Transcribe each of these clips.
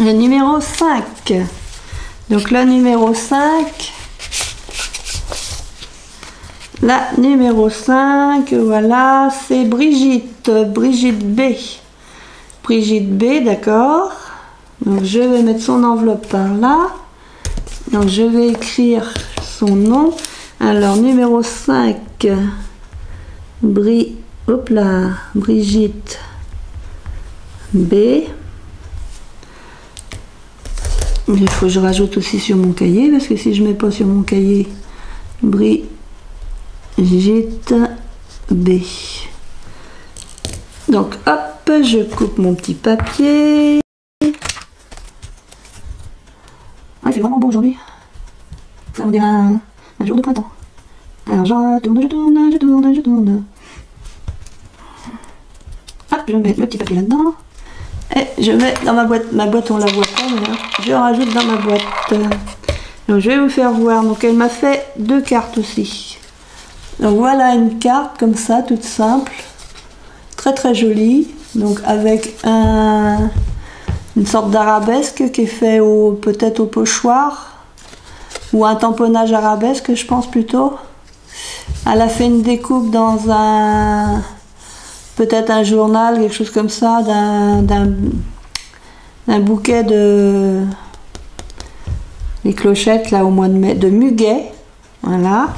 Le numéro 5. Donc le numéro 5. La numéro 5, voilà, c'est Brigitte. Brigitte B. Brigitte B, d'accord. Donc je vais mettre son enveloppe par là. Donc je vais écrire son nom. Alors numéro 5. Hop là, Brigitte B. Il faut que je rajoute aussi sur mon cahier, parce que si je ne mets pas sur mon cahier, Brigitte B. Donc hop, je coupe mon petit papier. Ah, c'est vraiment beau aujourd'hui. Ça me dirait un jour de printemps. Alors je tourne. Hop, je mets le petit papier là-dedans. Et je mets dans ma boîte. Ma boîte, on la voit pas, mais là, je rajoute dans ma boîte. Donc je vais vous faire voir. Donc elle m'a fait 2 cartes aussi. Donc voilà une carte comme ça, toute simple. Très très jolie. Donc avec une sorte d'arabesque qui est fait peut-être au pochoir. Ou un tamponnage arabesque, je pense plutôt. Elle a fait une découpe dans peut-être un journal, quelque chose comme ça, d'un bouquet de les clochettes là au mois de mai, de muguet. Voilà.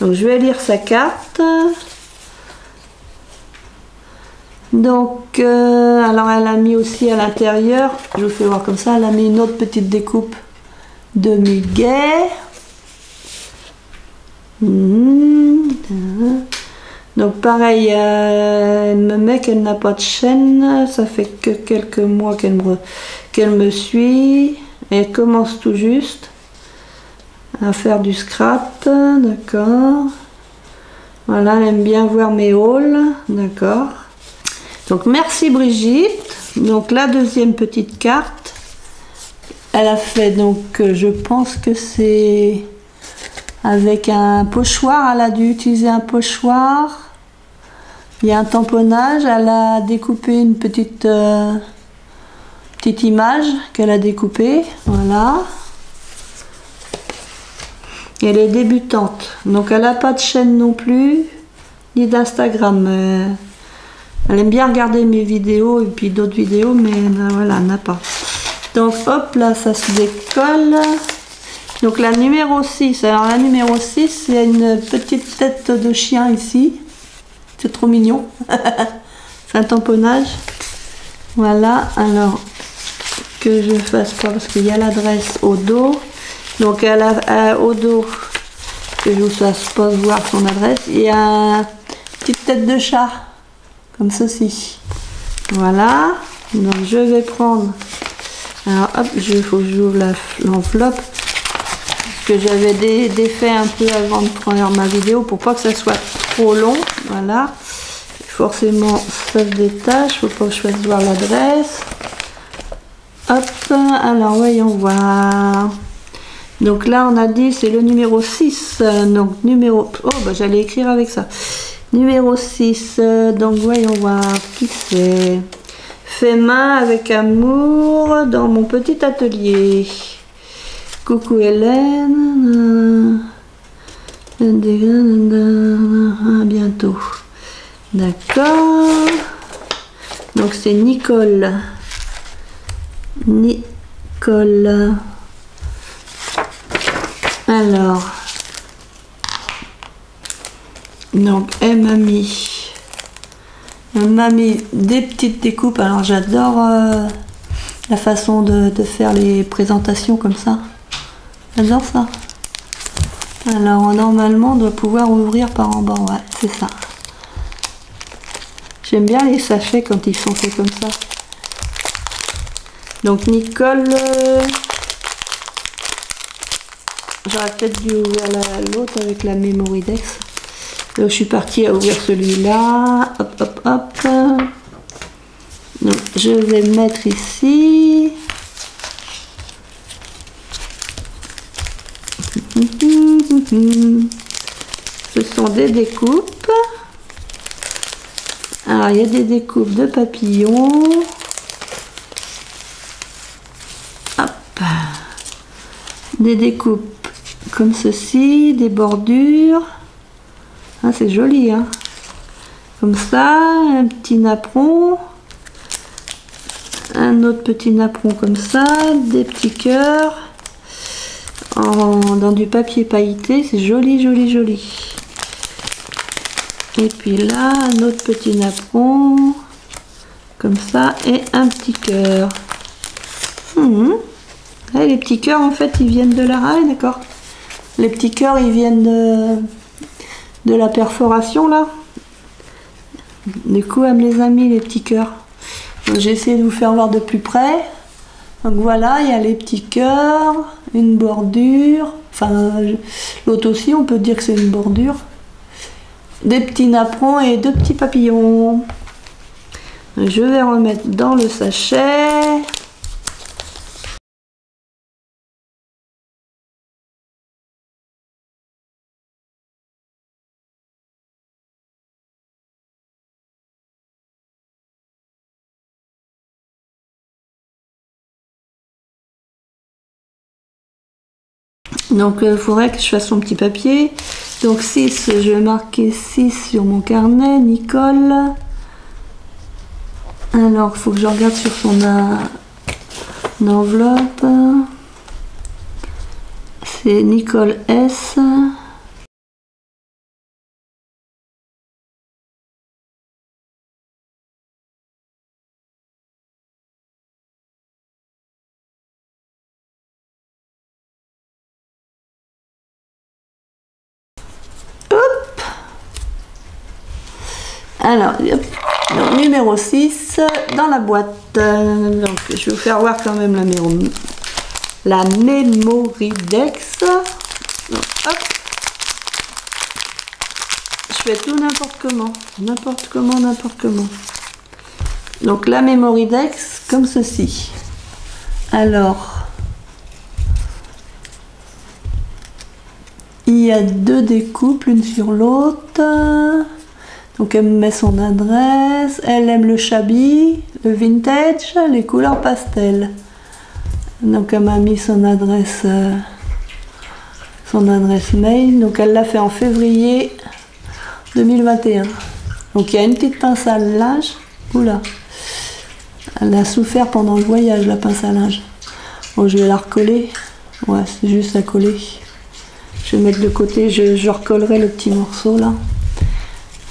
Donc je vais lire sa carte. Donc alors elle a mis aussi à l'intérieur, je vous fais voir comme ça, elle a mis une autre petite découpe de muguet. Donc pareil, elle me met qu'elle n'a pas de chaîne, ça fait que quelques mois qu'elle me suit, et elle commence tout juste à faire du scrap, d'accord. Voilà, elle aime bien voir mes hauls, d'accord. Donc merci Brigitte. Donc la deuxième petite carte, elle a fait, donc je pense que c'est avec un pochoir, elle a dû utiliser un pochoir. Il y a un tamponnage, elle a découpé une petite image qu'elle a découpée, voilà. Elle est débutante, donc elle n'a pas de chaîne non plus, ni d'Instagram. Elle aime bien regarder mes vidéos et puis d'autres vidéos, mais voilà, elle n'a pas. Donc hop, là, ça se décolle. Donc la numéro 6, alors la numéro 6, c'est une petite tête de chien ici. C'est trop mignon. C'est un tamponnage. Voilà, alors que je fasse pas parce qu'il y a l'adresse au dos. Donc elle a au dos, que je vous fasse pas voir son adresse, il y a une petite tête de chat, comme ceci. Voilà, donc je vais prendre, alors hop, il faut que j'ouvre l'enveloppe, que j'avais défait un peu avant de prendre ma vidéo pour pas que ça soit trop long. Voilà, forcément ça se détache, faut pas que je fasse voir l'adresse. Hop, alors voyons voir. Donc là on a dit c'est le numéro 6, donc numéro, oh bah j'allais écrire avec ça, numéro 6, donc voyons voir qui c'est. Fait main avec amour dans mon petit atelier. Coucou Hélène, à bientôt. D'accord, donc c'est Nicole. Alors, donc elle m'a mis des petites découpes. Alors j'adore la façon de faire les présentations comme ça. J'adore ça. Alors normalement on doit pouvoir ouvrir par en bas, ouais, c'est ça. J'aime bien les sachets quand ils sont faits comme ça. Donc Nicole, j'aurais peut-être dû ouvrir l'autre avec la Mémoridex. Donc je suis partie à ouvrir celui-là. Hop, hop, hop. Donc je vais mettre ici. Ce sont des découpes. Alors il y a des découpes de papillons. des découpes comme ceci, des bordures. Ah, c'est joli, hein. Comme ça, un petit napperon. Un autre petit napperon comme ça, des petits cœurs. Dans du papier pailleté, c'est joli, joli, joli. Et puis là, un autre petit napperon. Comme ça, et un petit cœur. Et les petits cœurs, en fait, ils viennent de la raille, d'accord. Les petits cœurs, ils viennent de la perforation, là. Du coup, elle me les a mis, les petits cœurs. J'ai essayé de vous faire voir de plus près. Donc voilà, il y a les petits cœurs, une bordure. Enfin, l'autre aussi, on peut dire que c'est une bordure. Des petits napperons et deux petits papillons. Je vais remettre dans le sachet. Donc il faudrait que je fasse mon petit papier. Donc 6, je vais marquer 6 sur mon carnet, Nicole. Alors il faut que je regarde sur son enveloppe. C'est Nicole S. Hop. Alors, hop. Donc, numéro 6 dans la boîte. Donc, je vais vous faire voir quand même la Memoridex. Donc, hop. Je fais tout n'importe comment. N'importe comment, n'importe comment. Donc, la Memoridex, comme ceci. Alors, il y a deux découpes, l'une sur l'autre. Donc elle me met son adresse, elle aime le shabby, le vintage, les couleurs pastel. Donc elle m'a mis son adresse mail, donc elle l'a fait en février 2021. Donc il y a une petite pince à linge, oula, elle a souffert pendant le voyage la pince à linge. Bon, je vais la recoller, ouais c'est juste à coller. Je vais mettre de côté, je recollerai le petit morceau là.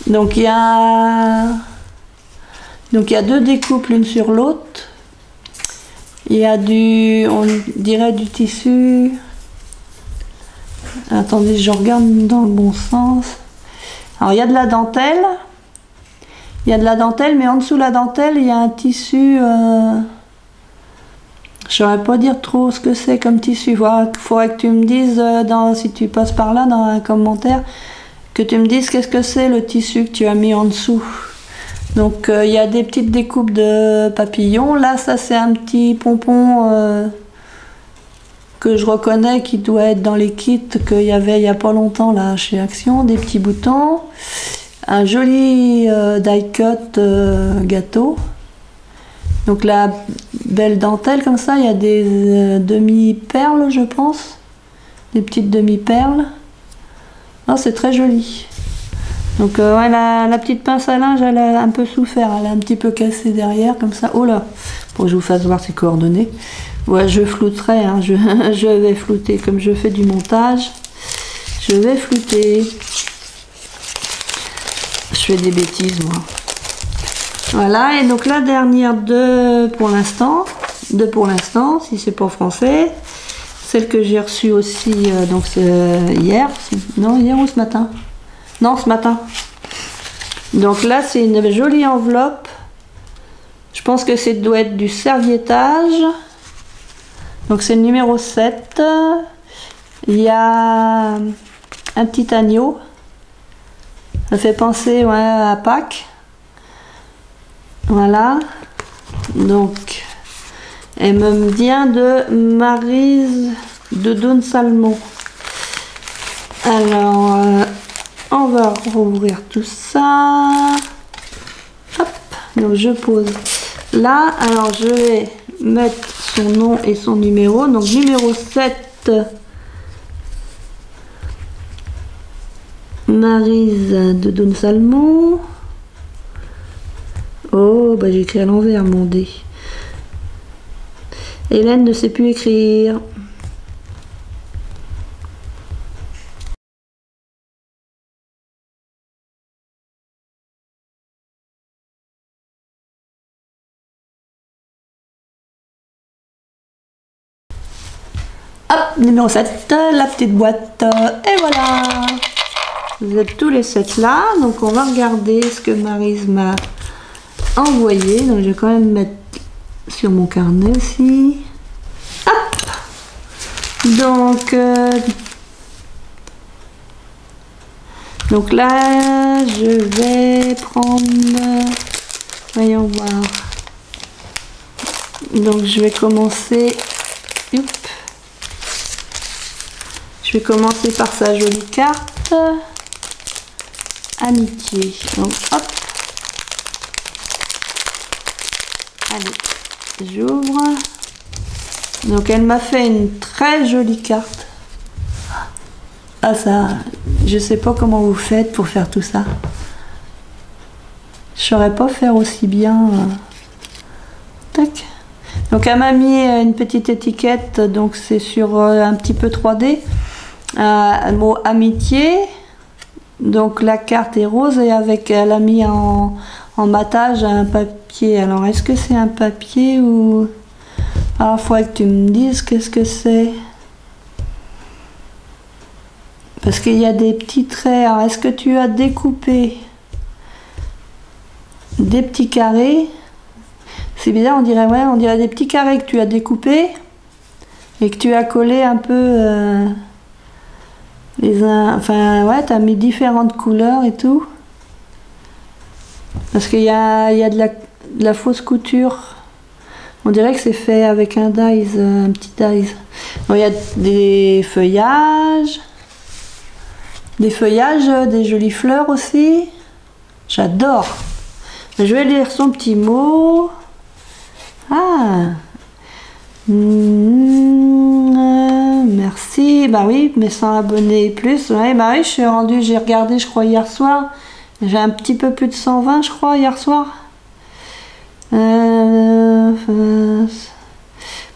Donc il y a deux découpes l'une sur l'autre. Il y a on dirait du tissu. Attendez, je regarde dans le bon sens. Alors il y a de la dentelle. Il y a de la dentelle, mais en dessous de la dentelle, il y a un tissu. Je saurais pas dire trop ce que c'est comme tissu. Il faudrait que tu me dises si tu passes par là dans un commentaire. Que tu me dises qu'est-ce que c'est le tissu que tu as mis en dessous. Donc il y a des petites découpes de papillons. Là ça c'est un petit pompon que je reconnais qui doit être dans les kits qu'il y avait il n'y a pas longtemps là chez Action. Des petits boutons. Un joli die cut gâteau. Donc la belle dentelle comme ça. Il y a des demi-perles je pense. Des petites demi-perles. Oh, c'est très joli. Donc ouais, la petite pince à linge, elle a un peu souffert. Elle a un petit peu cassé derrière, comme ça. Oh là, pour que je vous fasse voir ses coordonnées. Ouais, je flouterai. Hein. Je vais flouter. Comme je fais du montage, je vais flouter. Je fais des bêtises, moi. Voilà, et donc la dernière pour l'instant, si c'est pas français. Celle que j'ai reçue aussi, donc c'est hier. Non, hier ou ce matin? Non, ce matin. Donc là, c'est une jolie enveloppe. Je pense que ça doit être du serviettage. Donc c'est le numéro 7. Il y a un petit agneau. Ça fait penser ouais, à Pâques. Voilà. Donc... elle me vient de Maryse de Don Salmon. Alors, on va rouvrir tout ça. Hop, donc je pose là. Alors, je vais mettre son nom et son numéro. Donc, numéro 7, Maryse de Don Salmon. Oh, bah j'ai écrit à l'envers mon dé. Hélène ne sait plus écrire. Hop, numéro 7, la petite boîte. Et voilà. Vous êtes tous les 7 là. Donc on va regarder ce que Maryse m'a envoyé. Donc je vais quand même mettre sur mon carnet aussi. Hop. Donc là, je vais prendre... Voyons voir. Donc je vais commencer... Oups. Je vais commencer par sa jolie carte. Amitié. Donc hop. Allez, j'ouvre. Donc elle m'a fait une très jolie carte. Ah ça, je sais pas comment vous faites pour faire tout ça. Je saurais pas faire aussi bien. Tac. Donc elle m'a mis une petite étiquette, donc c'est sur un petit peu 3D. Un mot amitié. Donc la carte est rose et avec elle a mis en matage un papier. Alors est-ce que c'est un papier ou... Alors il faudrait que tu me dises qu'est-ce que c'est. Parce qu'il y a des petits traits. Alors est-ce que tu as découpé des petits carrés? C'est bizarre, on dirait des petits carrés que tu as découpés et que tu as collé un peu enfin ouais, tu as mis différentes couleurs et tout. Parce qu'il y a de la fausse couture. On dirait que c'est fait avec un dies, un petit dies. Bon, il y a des feuillages, des jolies fleurs aussi. J'adore. Je vais lire son petit mot. Ah, merci. Bah oui, mais 100 abonnés et plus. Ouais, bah oui, j'ai regardé, je crois, hier soir. J'ai un petit peu plus de 120, je crois, hier soir.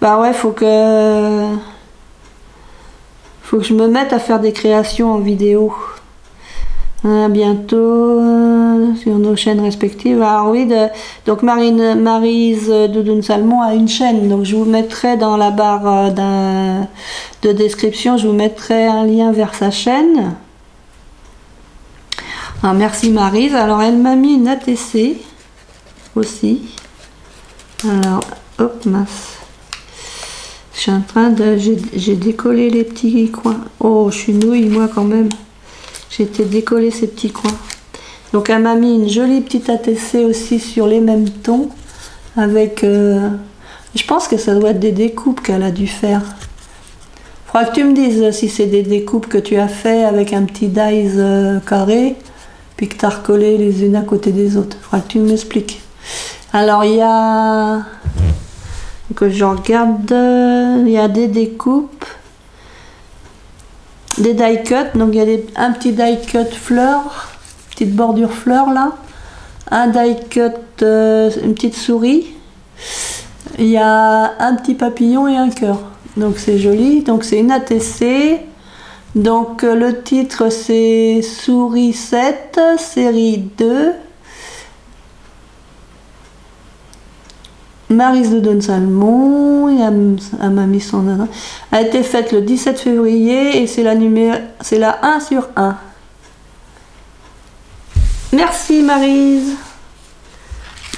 Bah ouais, faut que je me mette à faire des créations en vidéo. À bientôt sur nos chaînes respectives. Alors oui, donc Maryse de Don Salmon a une chaîne, donc je vous mettrai dans la barre de description, je vous mettrai un lien vers sa chaîne. Alors, merci Maryse. Alors elle m'a mis une ATC aussi. Alors hop, mince. Je suis en train de... J'ai décollé les petits coins. Oh, je suis nouille moi quand même. J'ai été décoller ces petits coins. Donc elle m'a mis une jolie petite ATC aussi sur les mêmes tons. Avec... je pense que ça doit être des découpes qu'elle a dû faire. Faudra que tu me dises si c'est des découpes que tu as fait avec un petit dies carré. Puis que tu as recollé les unes à côté des autres. Faudra que tu m'expliques. Alors il y a... Que je regarde... Il y a des découpes. Des die cut, donc il y a un petit die cut fleur, petite bordure fleur là, un die cut, une petite souris, il y a un petit papillon et un cœur, donc c'est joli. Donc c'est une ATC, donc le titre c'est Souris 7, série 2, Maryse de Don Salmon, elle m'a mis son adresse. Elle a été faite le 17 février et c'est la 1 sur 1. Merci Maryse.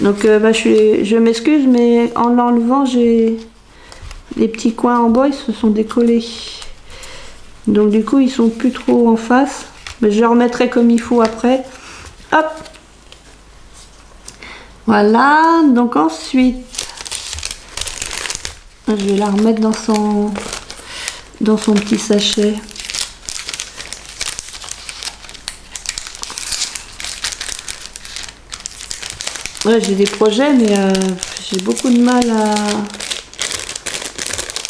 Donc je m'excuse, mais en l'enlevant, j'ai les petits coins en bas, ils se sont décollés. Donc du coup, ils sont plus trop en face. Mais je les remettrai comme il faut après. Hop. Voilà. Donc ensuite, je vais la remettre dans son petit sachet. Ouais, j'ai des projets, mais j'ai beaucoup de mal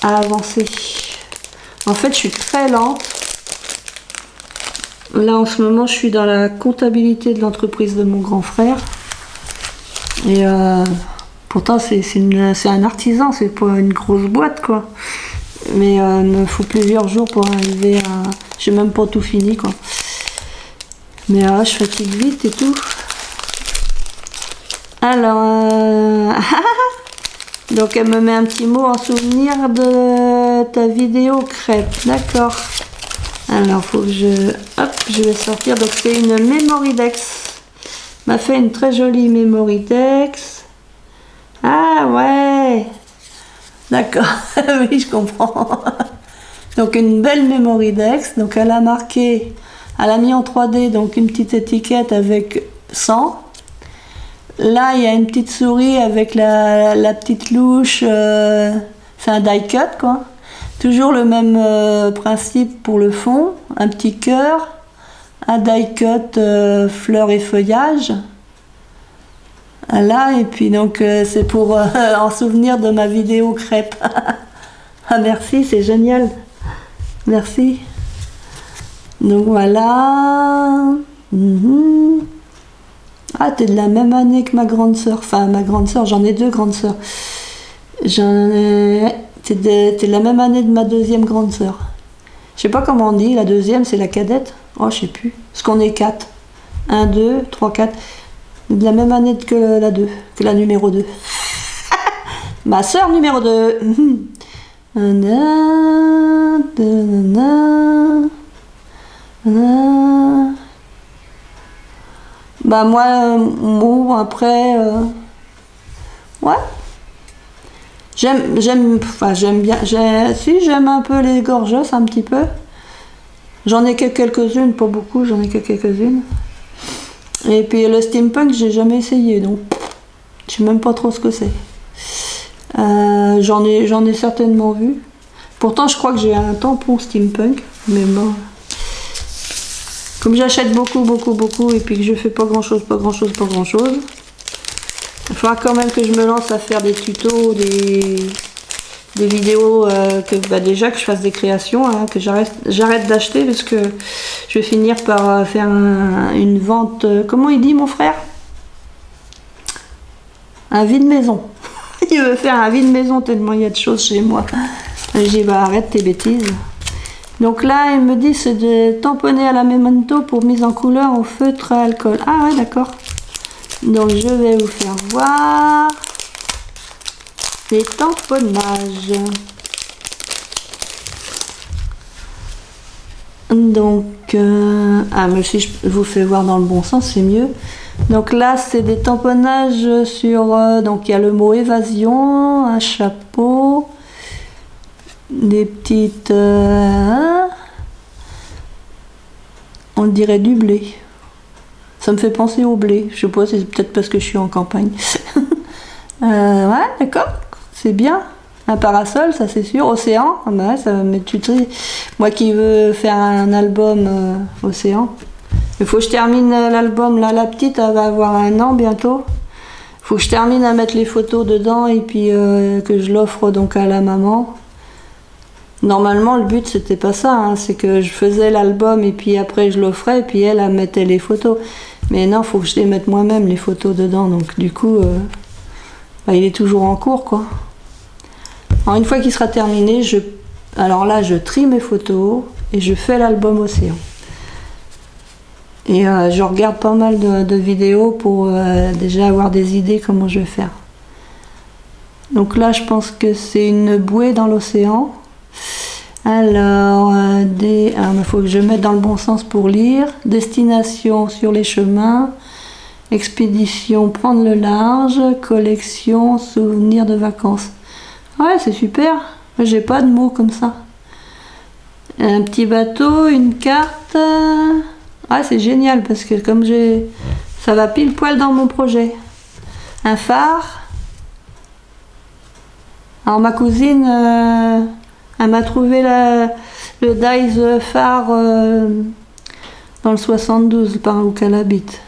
à avancer. En fait, je suis très lente. Là, en ce moment, je suis dans la comptabilité de l'entreprise de mon grand frère. Et pourtant, c'est un artisan, c'est pas une grosse boîte, quoi. Mais il me faut plusieurs jours pour arriver à... J'ai même pas tout fini, quoi. Mais je fatigue vite et tout. Alors... Donc, elle me met un petit mot en souvenir de ta vidéo crêpe. D'accord. Alors, faut que je... Hop, je vais sortir. Donc, c'est une Memoridex. M'a fait une très jolie Memoridex. Ah, ouais. D'accord. Oui, je comprends. Donc, une belle Memoridex. Donc, elle a marqué... Elle a mis en 3D, donc, une petite étiquette avec 100. Là, il y a une petite souris avec la petite louche. C'est un die cut, quoi. Toujours le même principe pour le fond, un petit cœur, un die cut fleurs et feuillage. Là, et puis donc c'est pour en souvenir de ma vidéo crêpe. Ah merci, c'est génial. Merci. Donc voilà. Ah, t'es de la même année que ma grande sœur. Enfin, ma grande sœur, j'en ai deux grandes sœurs. T'es de la même année de ma deuxième grande sœur. Je sais pas comment on dit, la deuxième c'est la cadette. Oh, je sais plus. Parce qu'on est 4. 1, 2, 3, 4. De la même année que la 2, que la numéro 2. Ma sœur numéro 2. Bah moi, bon, après... ouais. J'aime bien, si j'aime un peu les gorgeos, un petit peu. J'en ai que quelques-unes, pas beaucoup, j'en ai que quelques-unes. Et puis le steampunk, j'ai jamais essayé, donc je sais même pas trop ce que c'est. J'en ai certainement vu. Pourtant, je crois que j'ai un tampon steampunk, mais bon. Comme j'achète beaucoup, et puis que je fais pas grand-chose, il faudra quand même que je me lance à faire des tutos, des vidéos, déjà que je fasse des créations, hein, que j'arrête d'acheter parce que je vais finir par faire une vente, comment il dit mon frère? Un vide-maison. Il veut faire un vide-maison tellement il y a de choses chez moi. J'ai dit bah arrête tes bêtises. Donc là il me dit c'est de tamponner à la Memento pour mise en couleur au feutre à alcool. Ah ouais d'accord. Donc je vais vous faire voir les tamponnages. Donc, mais si je vous fais voir dans le bon sens, c'est mieux. Donc là, c'est des tamponnages sur... donc il y a le mot évasion, un chapeau, des petites... on dirait du blé. Ça me fait penser au blé. Je sais pas, c'est peut-être parce que je suis en campagne. Ouais, d'accord, c'est bien. Un parasol, ça c'est sûr. Océan, ah bah ouais, ça va mettre tu sais. Moi qui veux faire un album océan. Il faut que je termine l'album. Là, la petite, elle va avoir 1 an bientôt. Il faut que je termine à mettre les photos dedans et puis que je l'offre donc à la maman. Normalement, le but, c'était pas ça. Hein, c'est que je faisais l'album et puis après, je l'offrais et puis elle mettait les photos. Mais non, il faut que je les mette moi-même, les photos dedans. Donc, du coup, bah, il est toujours en cours, quoi. Alors, une fois qu'il sera terminé, alors là, je trie mes photos et je fais l'album océan. Et je regarde pas mal de vidéos pour déjà avoir des idées comment je vais faire. Donc là, je pense que c'est une bouée dans l'océan. Alors, il faut que je mette dans le bon sens pour lire. Destination sur les chemins. Expédition prendre le large. Collection souvenirs de vacances. Ouais, c'est super. J'ai pas de mots comme ça. Un petit bateau, une carte. Ah, c'est génial parce que comme ça va pile poil dans mon projet. Un phare. Alors ma cousine, elle m'a trouvé le Dice phare dans le 72 par où qu'elle habite.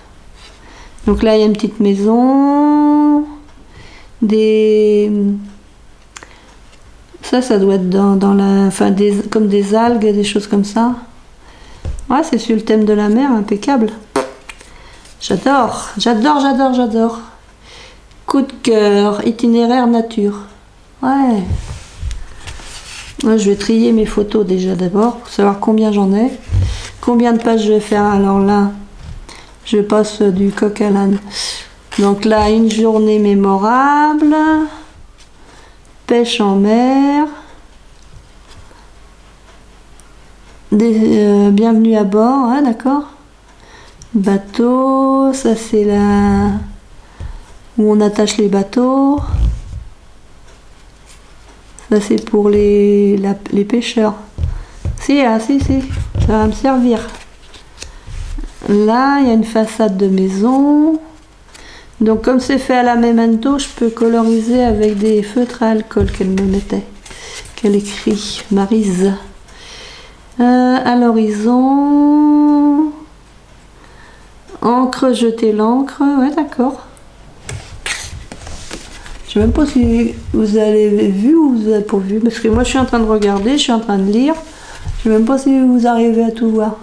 Donc là il y a une petite maison, ça Ça doit être dans la... Enfin, comme des algues, des choses comme ça. Ouais, c'est sur le thème de la mer, impeccable. J'adore, j'adore, j'adore, j'adore. Coup de cœur, itinéraire nature. Ouais. Moi, je vais trier mes photos déjà d'abord, pour savoir combien j'en ai. Combien de pages je vais faire. Alors là, je passe du coq à l'âne. Donc là, une journée mémorable. Pêche en mer. Bienvenue à bord, hein, d'accord. Bateau, ça c'est là où on attache les bateaux. Ça c'est pour les pêcheurs. Si, ah, si, ça va me servir. Là, il y a une façade de maison. Donc comme c'est fait à la Memento, je peux coloriser avec des feutres à alcool qu'elle me mettait. Qu'elle écrit, Maryse. À l'horizon. Encre, jeter l'encre. Ouais, d'accord. Je sais même pas si vous avez vu ou vous avez pas vu. Parce que moi, je suis en train de regarder, je suis en train de lire. Je sais même pas si vous arrivez à tout voir.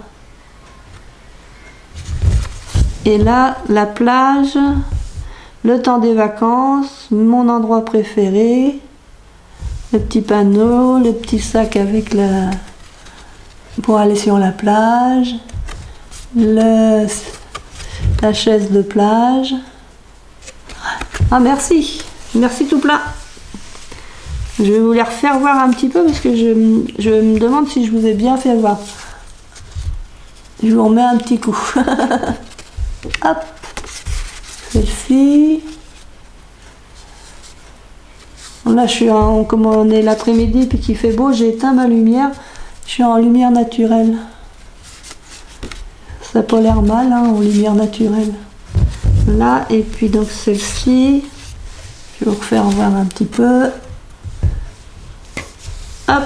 Et là, la plage, le temps des vacances, mon endroit préféré, le petit panneau, le petit sac avec la... pour aller sur la plage, la chaise de plage. Ah merci, merci tout plein. Je vais vous les refaire voir un petit peu parce que je me demande si je vous ai bien fait voir. Je vous remets un petit coup. Hop, celle-ci. Là, comme on est l'après-midi puis qu'il fait beau, j'ai éteint ma lumière. Je suis en lumière naturelle. Ça n'a pas l'air mal, hein, en lumière naturelle. Là, et puis donc celle-ci. Je vais vous refaire voir un petit peu. Hop,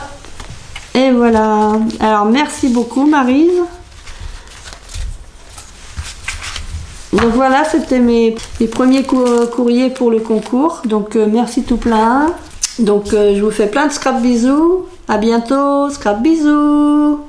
et voilà. Alors, merci beaucoup, Maryse. Donc voilà, c'était mes premiers courriers pour le concours. Donc merci tout plein. Donc je vous fais plein de scrap bisous. À bientôt, scrap bisous.